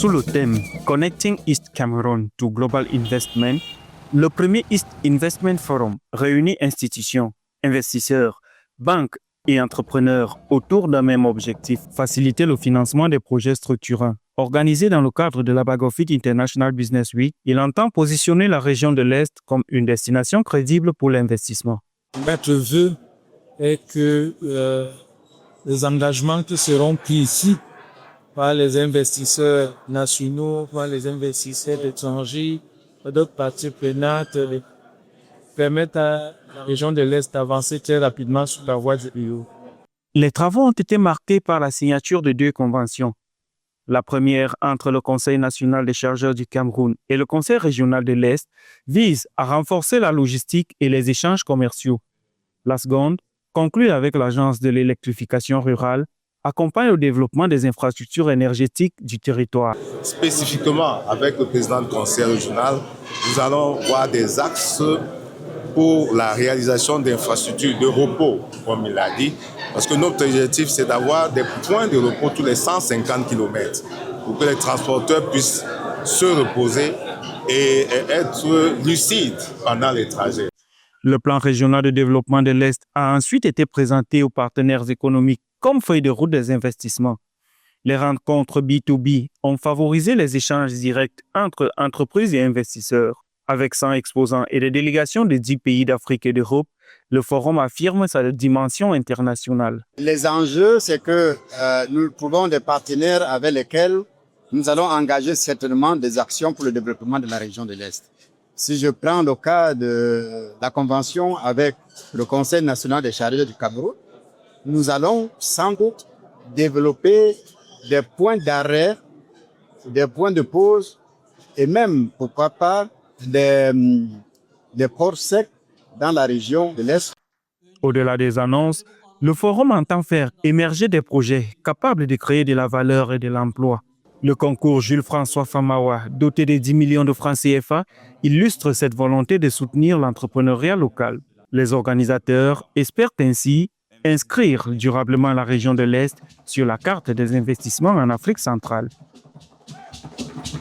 Sous le thème Connecting East Cameroon to Global Investment, le premier East Investment Forum réunit institutions, investisseurs, banques et entrepreneurs autour d'un même objectif, faciliter le financement des projets structurants. Organisé dans le cadre de la Bagofit International Business Week, il entend positionner la région de l'Est comme une destination crédible pour l'investissement. Notre vœu est que les engagements qui seront pris ici par les investisseurs nationaux, par les investisseurs étrangers, par d'autres parties prenantes, permettent à la région de l'Est d'avancer très rapidement sur la voie du Rio. Les travaux ont été marqués par la signature de 2 conventions. La première, entre le Conseil national des chargeurs du Cameroun et le Conseil régional de l'Est, vise à renforcer la logistique et les échanges commerciaux. La seconde, conclue avec l'Agence de l'électrification rurale, accompagne le développement des infrastructures énergétiques du territoire. Spécifiquement, avec le président du conseil régional, nous allons voir des axes pour la réalisation d'infrastructures de repos, comme il l'a dit, parce que notre objectif, c'est d'avoir des points de repos tous les 150 km pour que les transporteurs puissent se reposer et être lucides pendant les trajets. Le plan régional de développement de l'Est a ensuite été présenté aux partenaires économiques comme feuille de route des investissements. Les rencontres B2B ont favorisé les échanges directs entre entreprises et investisseurs. Avec 100 exposants et des délégations de 10 pays d'Afrique et d'Europe, le forum affirme sa dimension internationale. Les enjeux, c'est que nous trouvons des partenaires avec lesquels nous allons engager certainement des actions pour le développement de la région de l'Est. Si je prends le cas de la convention avec le Conseil national des chargeurs du Cameroun, nous allons sans doute développer des points d'arrêt, des points de pause et même, pourquoi pas, des ports secs dans la région de l'Est. Au-delà des annonces, le forum entend faire émerger des projets capables de créer de la valeur et de l'emploi. Le concours Jules-François Famawa, doté de 10 millions de francs CFA, illustre cette volonté de soutenir l'entrepreneuriat local. Les organisateurs espèrent ainsi inscrire durablement la région de l'Est sur la carte des investissements en Afrique centrale.